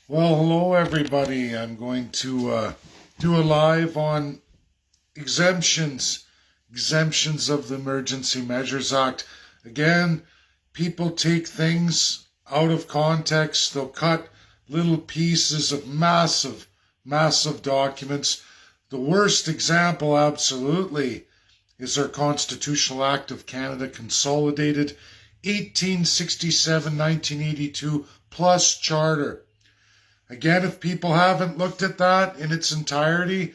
Well, hello everybody. I'm going to do a live on exemptions, exemptions of the Emergency Measures Act. Again, people take things out of context. They'll cut little pieces of massive, massive documents. The worst example, absolutely, is our Constitutional Act of Canada Consolidated 1867-1982 plus Charter. Again, if people haven't looked at that in its entirety,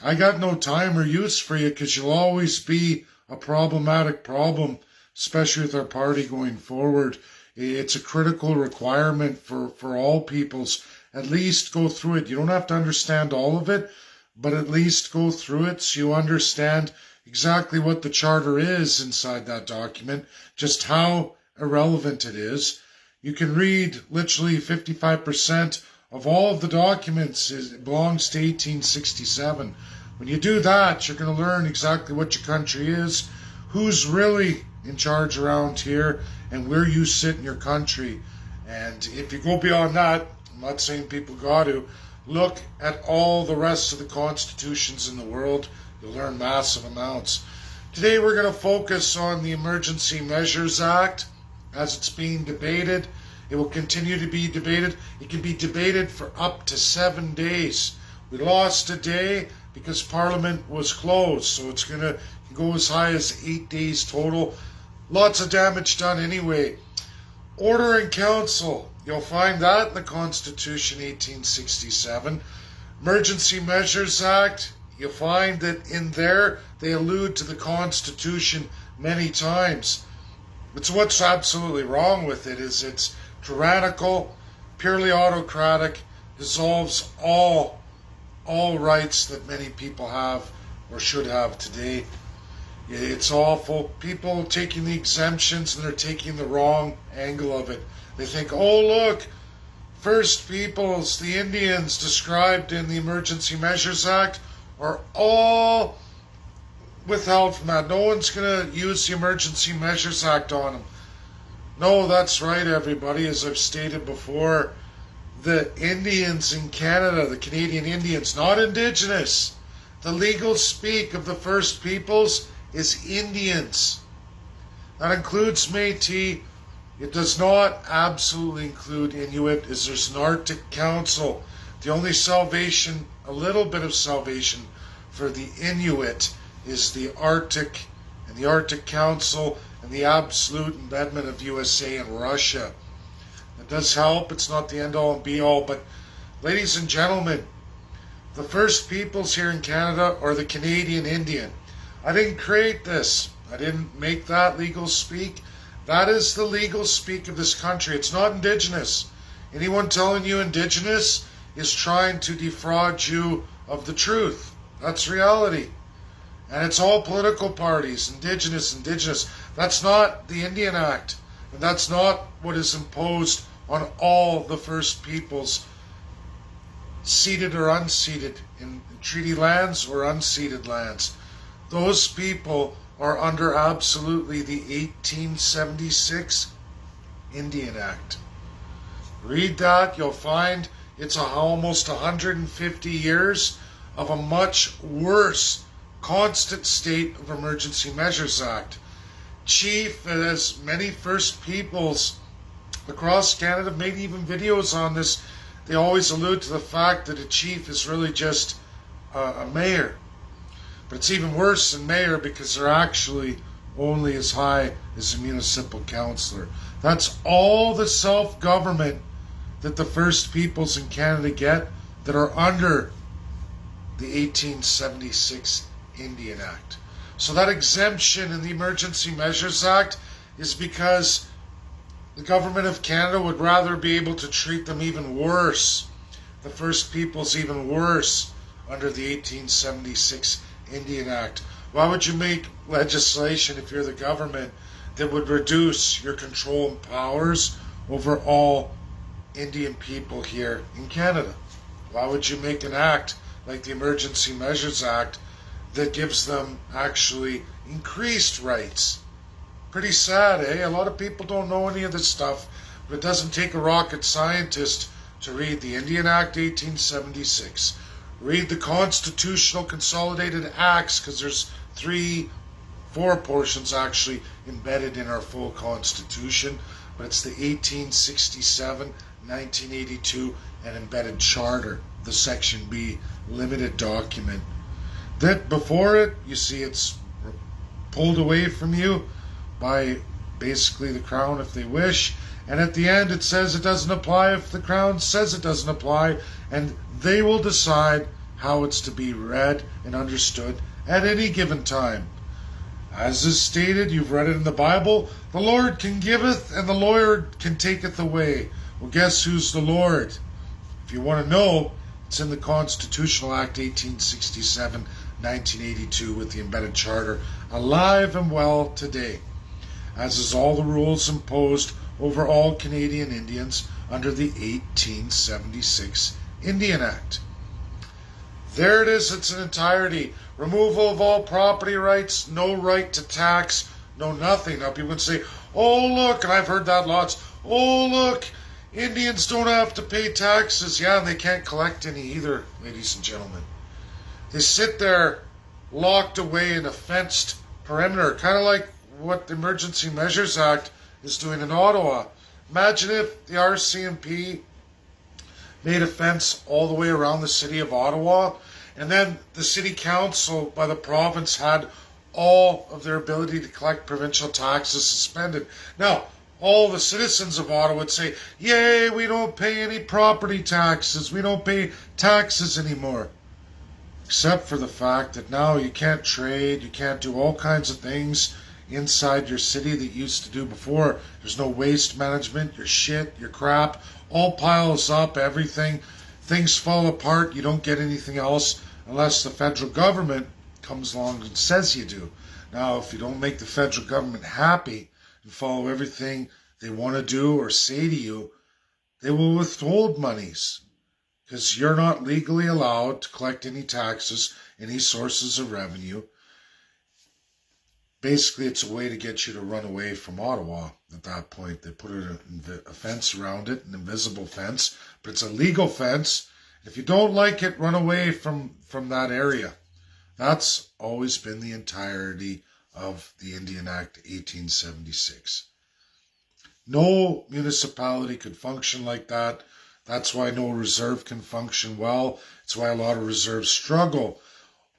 I got no time or use for you because you'll always be a problematic problem, especially with our party going forward. It's a critical requirement for all peoples. At least go through it. You don't have to understand all of it, but at least go through it so you understand exactly what the charter is inside that document, just how irrelevant it is. You can read literally 55% of all of the documents belongs to 1867. When you do that, you're going to learn exactly what your country is, who's really in charge around here, and where you sit in your country. And if you go beyond that, I'm not saying people got to, look at all the rest of the constitutions in the world. You'll learn massive amounts. Today we're going to focus on the Emergency Measures Act as it's being debated. It will continue to be debated. It can be debated for up to 7 days. We lost a day because Parliament was closed, so it's going to go as high as 8 days total. Lots of damage done anyway. Order in Council. You'll find that in the Constitution 1867. Emergency Measures Act. You'll find that in there they allude to the Constitution many times. But what's absolutely wrong with it is it's tyrannical, purely autocratic, dissolves all rights that many people have or should have today. It's awful. People taking the exemptions and they're taking the wrong angle of it. They think, oh look, First Peoples, the Indians described in the Emergency Measures Act are all withheld from that. No one's going to use the Emergency Measures Act on them. No, that's right, everybody. As I've stated before, the Indians in Canada, the Canadian Indians, not Indigenous. The legal speak of the First Peoples is Indians. That includes Métis. It does not absolutely include Inuit, as there's an Arctic Council. The only salvation, a little bit of salvation for the Inuit is the Arctic and the Arctic Council and the absolute embedment of USA and Russia. It does help. It's not the end-all and be-all, but ladies and gentlemen, the First Peoples here in Canada are the Canadian Indian. I didn't create this. I didn't make that legal speak. That is the legal speak of this country. It's not Indigenous. Anyone telling you Indigenous is trying to defraud you of the truth. That's reality. And it's all political parties, Indigenous. That's not the Indian Act. And that's not what is imposed on all the First Peoples, ceded or unceded, in treaty lands or unceded lands. Those people are under absolutely the 1876 Indian Act. Read that, you'll find it's almost 150 years of a much worse constant state of Emergency Measures Act. Chief, as many First Peoples across Canada have made even videos on this, they always allude to the fact that a chief is really just a mayor. But it's even worse than mayor because they're actually only as high as a municipal councillor. That's all the self-government that the First Peoples in Canada get that are under the 1876 Indian Act. So that exemption in the Emergency Measures Act is because the government of Canada would rather be able to treat them even worse, the First Peoples even worse, under the 1876 Indian Act. Why would you make legislation, if you're the government, that would reduce your control and powers over all Indian people here in Canada? Why would you make an act like the Emergency Measures Act that gives them actually increased rights? Pretty sad, eh? A lot of people don't know any of this stuff, but it doesn't take a rocket scientist to read the Indian Act 1876. Read the Constitutional Consolidated Acts, because there's four portions actually embedded in our full Constitution, but it's the 1867, 1982, and embedded charter, the Section B limited document. That before it, you see it's pulled away from you by basically the Crown if they wish, and at the end it says it doesn't apply if the Crown says it doesn't apply, and they will decide how it's to be read and understood at any given time. As is stated, you've read it in the Bible, the Lord can giveth and the Lord can taketh away. Well, guess who's the Lord? If you want to know, it's in the Constitutional Act 1867, 1982 with the embedded charter, alive and well today, as is all the rules imposed over all Canadian Indians under the 1876 Indian Act. There it is, it's in entirety. Removal of all property rights, no right to tax, no nothing. Now people would say, oh look, and I've heard that lots, oh look, Indians don't have to pay taxes. Yeah, and they can't collect any either, ladies and gentlemen. They sit there locked away in a fenced perimeter, kind of like what the Emergency Measures Act is doing in Ottawa. Imagine if the RCMP made a fence all the way around the city of Ottawa, and then the city council by the province had all of their ability to collect provincial taxes suspended. Now, all the citizens of Ottawa would say, yay, we don't pay any property taxes, we don't pay taxes anymore. Except for the fact that now you can't trade, you can't do all kinds of things inside your city that you used to do before. There's no waste management, your shit, your crap, all piles up, everything. Things fall apart, you don't get anything else unless the federal government comes along and says you do. Now, if you don't make the federal government happy and follow everything they want to do or say to you, they will withhold monies, because you're not legally allowed to collect any taxes, any sources of revenue. Basically, it's a way to get you to run away from Ottawa at that point. They put a fence around it, an invisible fence, but it's a legal fence. If you don't like it, run away from that area. That's always been the entirety of the Indian Act 1876. No municipality could function like that. That's why no reserve can function well. It's why a lot of reserves struggle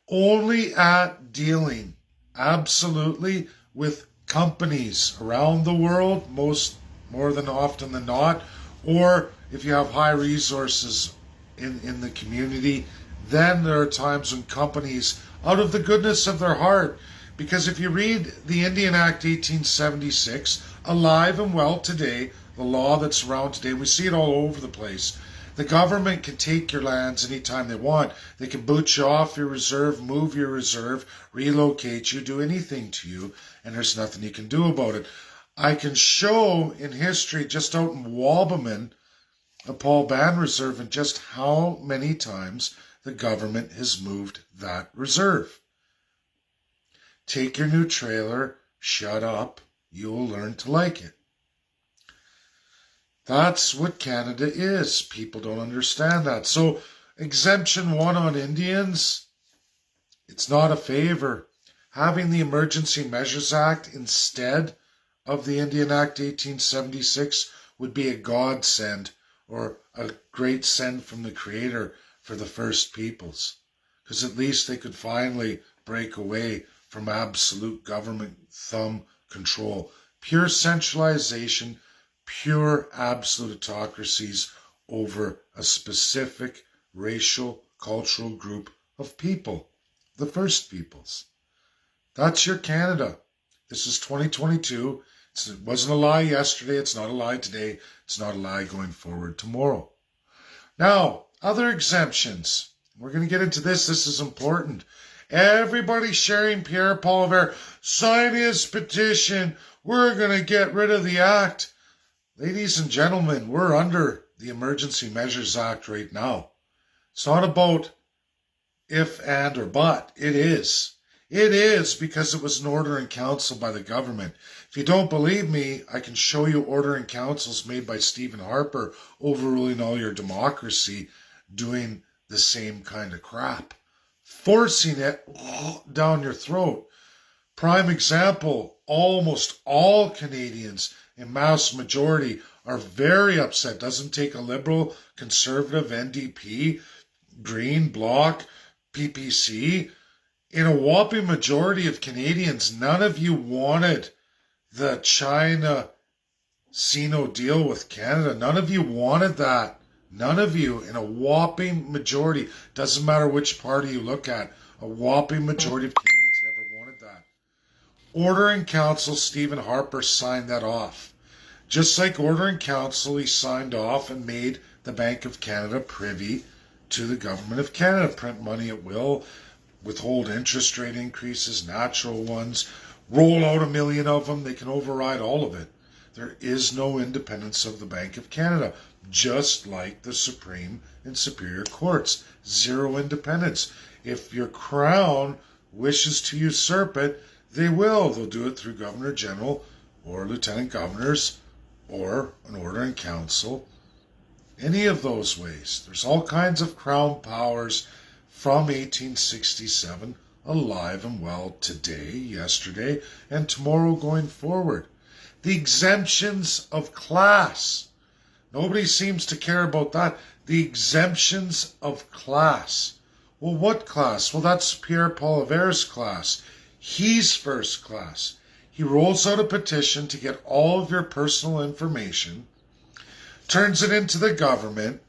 only at dealing absolutely with companies around the world, more than often than not, or if you have high resources in the community, then there are times when companies, out of the goodness of their heart, because if you read the Indian Act 1876, alive and well today, the law that's around today, we see it all over the place. The government can take your lands anytime they want. They can boot you off your reserve, move your reserve, relocate you, do anything to you, and there's nothing you can do about it. I can show in history just out in Wabamun, a Paul Ban Reserve, and just how many times the government has moved that reserve. Take your new trailer, shut up, you'll learn to like it. That's what Canada is. People don't understand that. So, Exemption 1 on Indians, it's not a favor. Having the Emergency Measures Act instead of the Indian Act 1876 would be a godsend, or a great send from the Creator for the First Peoples. Because at least they could finally break away from absolute government thumb control. Pure centralization, pure absolute autocracies over a specific racial, cultural group of people, the First Peoples. That's your Canada. This is 2022. It wasn't a lie yesterday. It's not a lie today. It's not a lie going forward tomorrow. Now, other exemptions. We're going to get into this. This is important. Everybody sharing Pierre Poilievre, sign his petition. We're going to get rid of the act. Ladies and gentlemen, we're under the Emergency Measures Act right now. It's not about if, and, or but. It is. It is, because it was an order in council by the government. If you don't believe me, I can show you order in councils made by Stephen Harper overruling all your democracy, doing the same kind of crap, forcing it down your throat. Prime example, almost all Canadians in mass majority are very upset. Doesn't take a Liberal, Conservative, NDP, Green, Bloc, PPC. In a whopping majority of Canadians, none of you wanted the China-Sino deal with Canada. None of you wanted that. None of you, in a whopping majority, doesn't matter which party you look at, a whopping majority of Canadians never wanted that. Order in council, Stephen Harper signed that off. Just like order in council, he signed off and made the Bank of Canada privy to the Government of Canada. Print money at will, withhold interest rate increases, natural ones, roll out 1 million of them. They can override all of it. There is no independence of the Bank of Canada, just like the Supreme and Superior Courts. Zero independence. If your Crown wishes to usurp it, they will. They'll do it through Governor General or Lieutenant Governors or an order in council. Any of those ways. There's all kinds of Crown powers from 1867 alive and well today, yesterday, and tomorrow going forward. The exemptions of class. Nobody seems to care about that. The exemptions of class. Well, what class? Well, that's Pierre Poilievre's class. He's first class. He rolls out a petition to get all of your personal information, turns it into the government,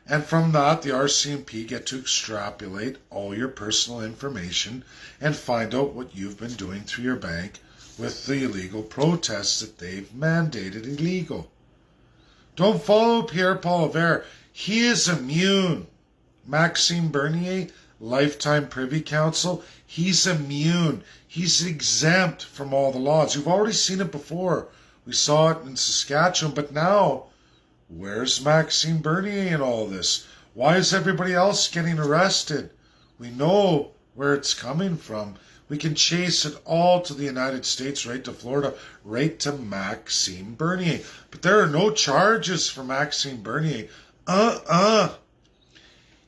and from that, the RCMP get to extrapolate all your personal information and find out what you've been doing through your bank with the illegal protests that they've mandated illegal. Don't follow Pierre Poilievre. He is immune. Maxime Bernier, Lifetime Privy Council, he's immune. He's exempt from all the laws. You've already seen it before. We saw it in Saskatchewan, but now, where's Maxime Bernier in all this? Why is everybody else getting arrested? We know where it's coming from. We can chase it all to the United States, right to Florida, right to Maxime Bernier. But there are no charges for Maxime Bernier.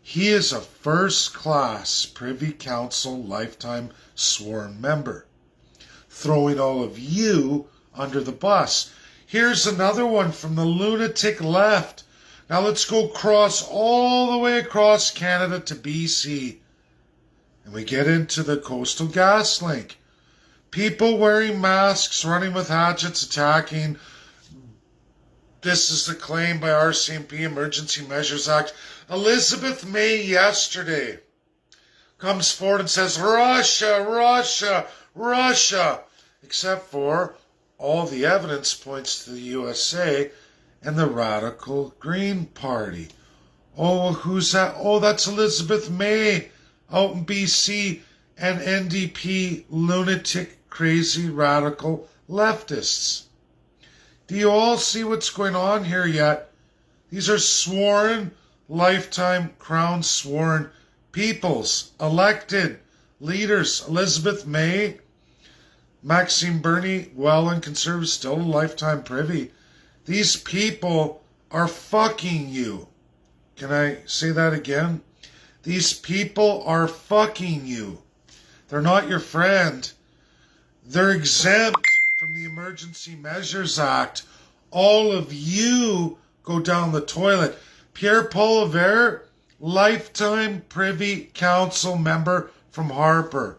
He is a first-class Privy Council lifetime sworn member, throwing all of you under the bus. Here's another one from the lunatic left. Now let's go all the way across Canada to BC. And we get into the Coastal GasLink. People wearing masks, running with hatchets, attacking. This is the claim by RCMP, Emergency Measures Act. Elizabeth May yesterday comes forward and says, Russia, Russia, Russia. Except for all the evidence points to the USA and the Radical Green Party. Oh, who's that? Oh, that's Elizabeth May out in BC and NDP lunatic, crazy, radical leftists. Do you all see what's going on here yet? These are sworn, lifetime Crown sworn peoples, elected leaders. Elizabeth May, Maxime Bernier, well and conservative, still a lifetime privy. These people are fucking you. Can I say that again? These people are fucking you. They're not your friend. They're exempt from the Emergency Measures Act. All of you go down the toilet. Pierre Poilievre, lifetime Privy Council member from Harper.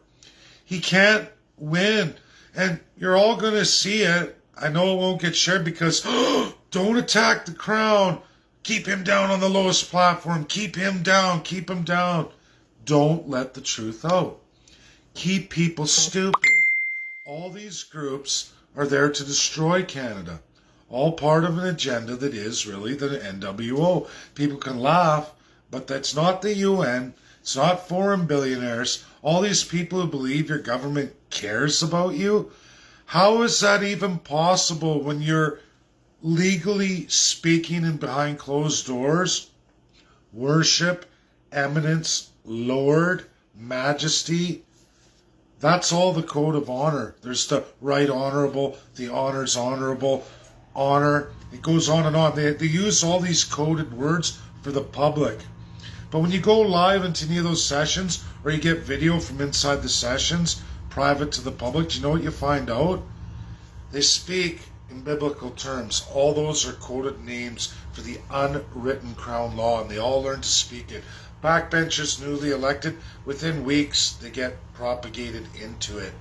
He can't win. And you're all going to see it. I know it won't get shared because don't attack the Crown. Keep him down on the lowest platform. Keep him down. Keep him down. Don't let the truth out. Keep people stupid. All these groups are there to destroy Canada. All part of an agenda that is really the NWO. People can laugh, but that's not the UN. It's not foreign billionaires. All these people who believe your government cares about you. How is that even possible when you're legally speaking and behind closed doors? Worship, eminence, Lord, Majesty, That's all the code of honor. There's the right honorable, the honors honorable, honor. It goes on and on. They use all these coded words for the public. But when you go live into any of those sessions, or you get video from inside the sessions, private to the public, do you know what you find out? They speak in biblical terms. All those are coded names for the unwritten crown law, and they all learn to speak it. Backbenchers newly elected, within weeks they get propagated into it.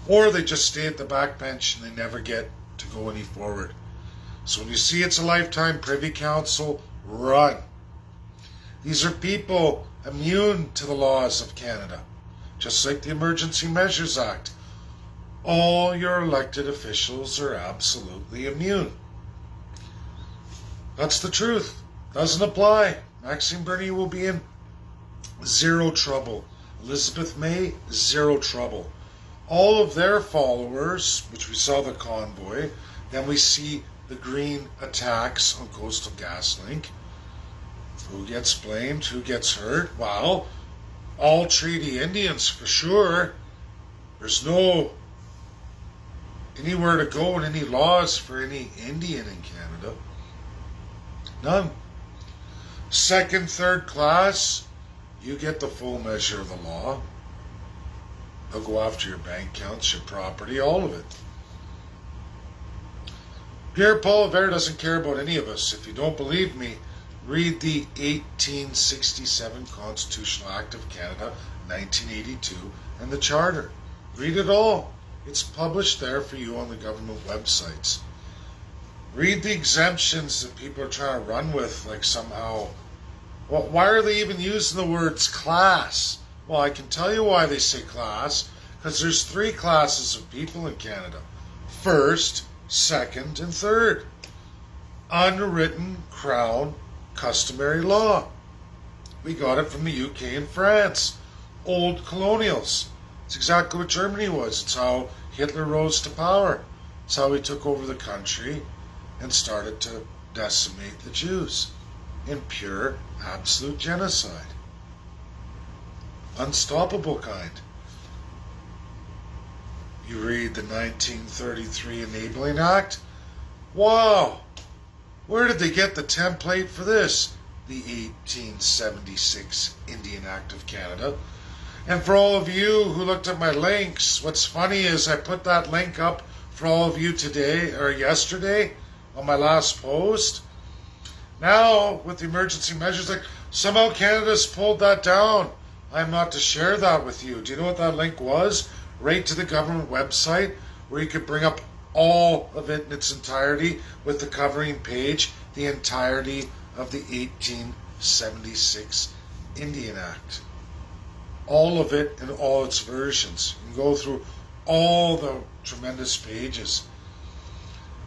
Or they just stay at the backbench and they never get to go any forward. So when you see it's a lifetime Privy Council, run. These are people immune to the laws of Canada, just like the Emergency Measures Act. All your elected officials are absolutely immune. That's the truth. Doesn't apply. Maxime Bernier will be in zero trouble. Elizabeth May, zero trouble. All of their followers, which we saw the convoy, then we see the green attacks on Coastal GasLink. Who gets blamed? Who gets hurt? Well, all treaty Indians for sure. There's no anywhere to go and any laws for any Indian in Canada. None. Second, third class, you get the full measure of the law. They'll go after your bank accounts, your property, all of it. Pierre-Paul Rivera doesn't care about any of us. If you don't believe me, read the 1867 Constitutional Act of Canada, 1982, and the Charter. Read it all. It's published there for you on the government websites. Read the exemptions that people are trying to run with, like somehow. Well, why are they even using the words class? Well, I can tell you why they say class, because there's three classes of people in Canada. First, second, and third. Unwritten crown customary law. We got it from the UK and France. Old colonials. It's exactly what Germany was. It's how Hitler rose to power. It's how he took over the country and started to decimate the Jews in pure, absolute genocide. Unstoppable kind. You read the 1933 Enabling Act. Wow! Where did they get the template for this? The 1876 Indian Act of Canada. And for all of you who looked at my links, what's funny is I put that link up for all of you today or yesterday on my last post. Now, with the emergency measures, like somehow Canada's pulled that down. I'm not to share that with you. Do you know what that link was? Right to the government website where you could bring up all of it in its entirety with the covering page, the entirety of the 1876 Indian Act. All of it in all its versions. You can go through all the tremendous pages.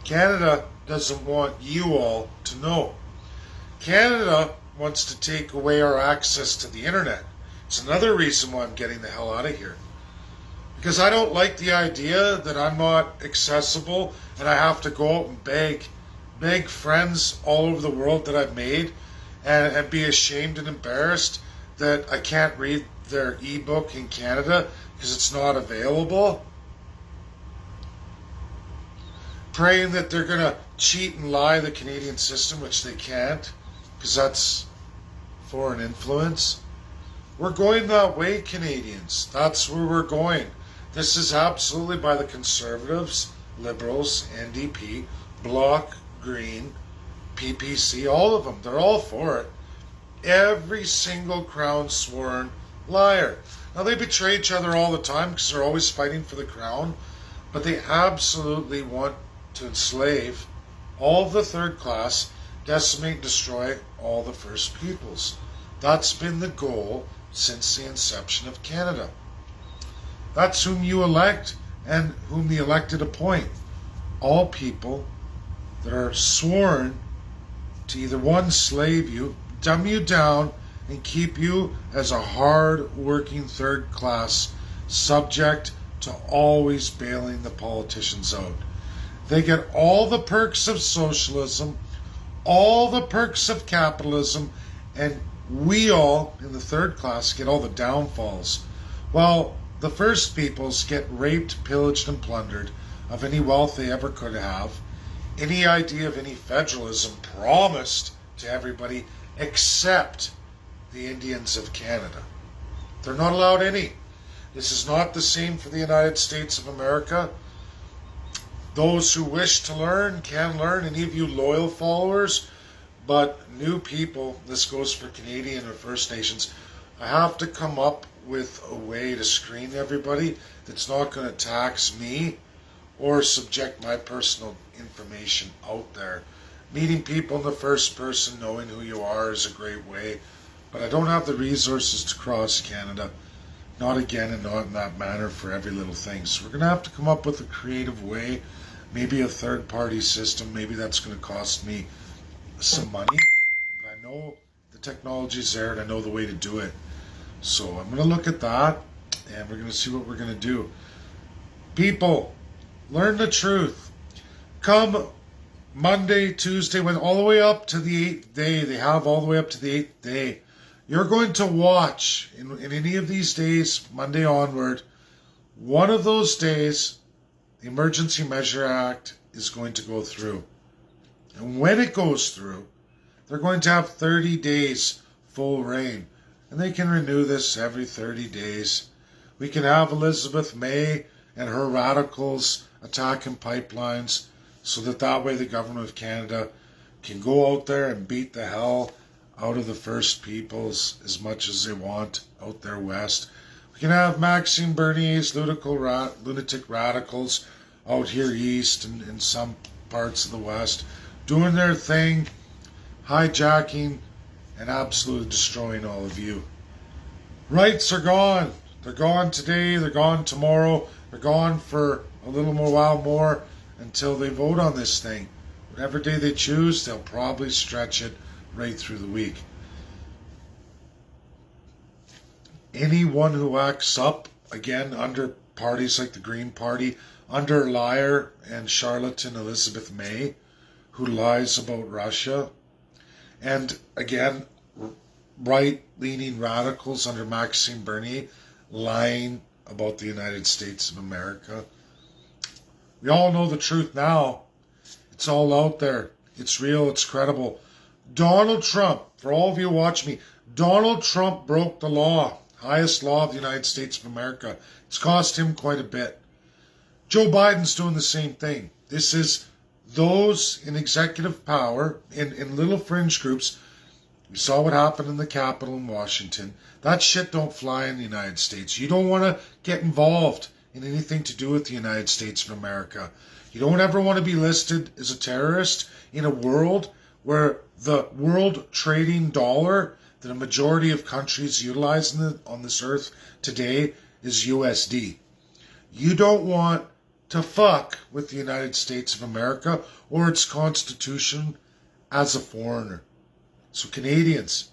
Canada doesn't want you all to know. Canada wants to take away our access to the internet. It's another reason why I'm getting the hell out of here. Because I don't like the idea that I'm not accessible and I have to go out and beg friends all over the world that I've made and be ashamed and embarrassed that I can't read their ebook in Canada because it's not available. Praying that they're going to cheat and lie the Canadian system, which they can't, because that's foreign influence. We're going that way, Canadians. That's where we're going. This is absolutely by the Conservatives, Liberals, NDP, Bloc, Green, PPC, all of them. They're all for it. Every single crown sworn liar. Now, they betray each other all the time because they're always fighting for the crown, but they absolutely want to enslave all of the third class, decimate and destroy all the First Peoples. That's been the goal since the inception of Canada. That's whom you elect and whom the elected appoint. All people that are sworn to either one, slave you, dumb you down, and keep you as a hard-working third class, subject to always bailing the politicians out. They get all the perks of socialism, all the perks of capitalism, and we all in the third class get all the downfalls. Well, the First Peoples get raped, pillaged, and plundered of any wealth they ever could have, any idea of any federalism promised to everybody except the Indians of Canada. They're not allowed any. This is not the same for the United States of America. Those who wish to learn can learn, any of you loyal followers, but new people, this goes for Canadian or First Nations, I have to come up with a way to screen everybody that's not going to tax me or subject my personal information out there. Meeting people in the first person, knowing who you are, is a great way, but I don't have the resources to cross Canada. Not again, and not in that manner for every little thing. So we're going to have to come up with a creative way, maybe a third-party system. Maybe that's going to cost me some money, but I know the technology's there and I know the way to do it. So I'm going to look at that, and we're going to see what we're going to do. People, learn the truth. Come Monday, Tuesday, when all the way up to the 8th day, they have all the way up to the 8th day. You're going to watch in any of these days, Monday onward, one of those days, the Emergency Measure Act is going to go through. And when it goes through, they're going to have 30 days full reign. And they can renew this every 30 days. We can have Elizabeth May and her radicals attacking pipelines so that way the government of Canada can go out there and beat the hell out of the First Peoples as much as they want out there west. We can have Maxime Bernier's lunatic radicals out here east and in some parts of the west doing their thing, hijacking and absolutely destroying all of you. Rights are gone. They're gone today, they're gone tomorrow, they're gone for a little more while more until they vote on this thing. Whatever day they choose, they'll probably stretch it right through the week. Anyone who acts up, again, under parties like the Green Party, under liar and charlatan Elizabeth May, who lies about Russia, and again, right-leaning radicals under Maxime Bernier lying about the United States of America. We all know the truth now. It's all out there. It's real. It's credible. Donald Trump, for all of you who watch me, Donald Trump broke the law, highest law of the United States of America. It's cost him quite a bit. Joe Biden's doing the same thing. This is those in executive power, in little fringe groups. We saw what happened in the Capitol in Washington. That shit don't fly in the United States. You don't want to get involved in anything to do with the United States of America. You don't ever want to be listed as a terrorist in a world where the world trading dollar that a majority of countries utilize on this earth today is USD. You don't want to fuck with the United States of America or its Constitution as a foreigner. So Canadians,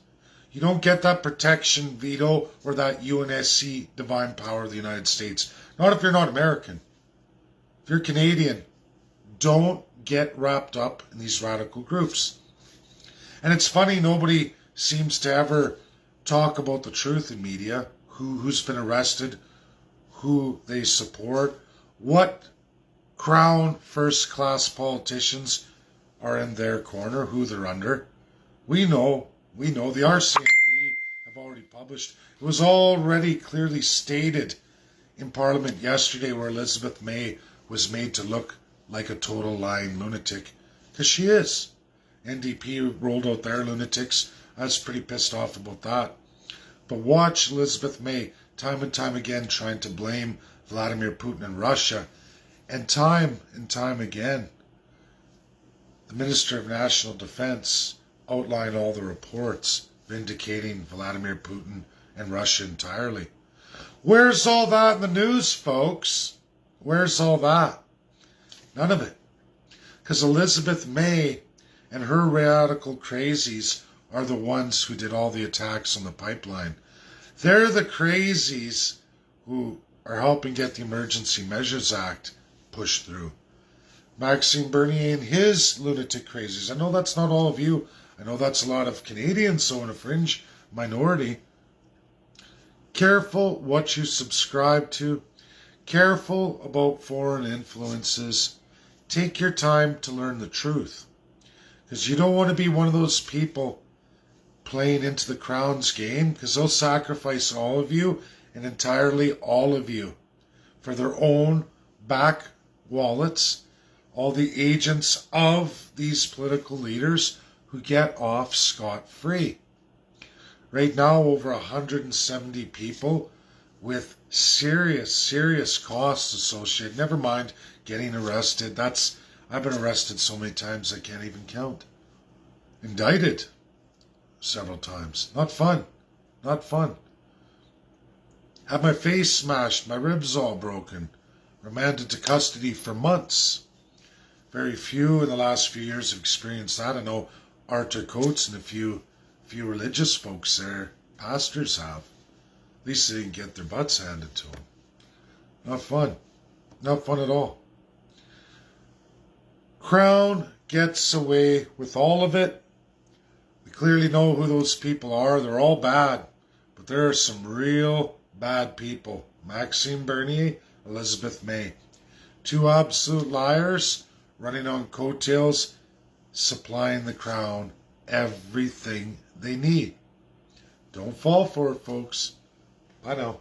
you don't get that protection veto or that UNSC divine power of the United States. Not if you're not American. If you're Canadian, don't get wrapped up in these radical groups. And it's funny, nobody seems to ever talk about the truth in media, who's been arrested, who they support, what crown first-class politicians are in their corner, who they're under. We know, the RCMP have already published. It was already clearly stated in Parliament yesterday where Elizabeth May was made to look like a total lying lunatic, because she is. NDP rolled out their lunatics. I was pretty pissed off about that. But watch Elizabeth May time and time again trying to blame Vladimir Putin and Russia, and time again the Minister of National Defense outlined all the reports vindicating Vladimir Putin and Russia entirely. Where's all that in the news, folks? Where's all that? None of it. Because Elizabeth May and her radical crazies are the ones who did all the attacks on the pipeline. They're the crazies who are helping get the Emergency Measures Act pushed through. Maxime Bernier and his lunatic crazies. I know that's not all of you. I know that's a lot of Canadians, so in a fringe minority. Careful what you subscribe to. Careful about foreign influences. Take your time to learn the truth. Because you don't want to be one of those people playing into the crown's game, because they'll sacrifice all of you and entirely all of you for their own back wallets, all the agents of these political leaders who get off scot-free. Right now, over 170 people with serious costs associated. Never mind getting arrested. I've been arrested so many times I can't even count. Indicted several times. Not fun. Not fun. Had my face smashed, my ribs all broken. Remanded to custody for months. Very few in the last few years have experienced that. I know Arthur Coates and a few religious folks there, pastors have. At least they didn't get their butts handed to them. Not fun. Not fun at all. Crown gets away with all of it. We clearly know who those people are. They're all bad. But there are some real bad people. Maxime Bernier, Elizabeth May. Two absolute liars running on coattails, supplying the crown everything they need. Don't fall for it, folks. Bye now.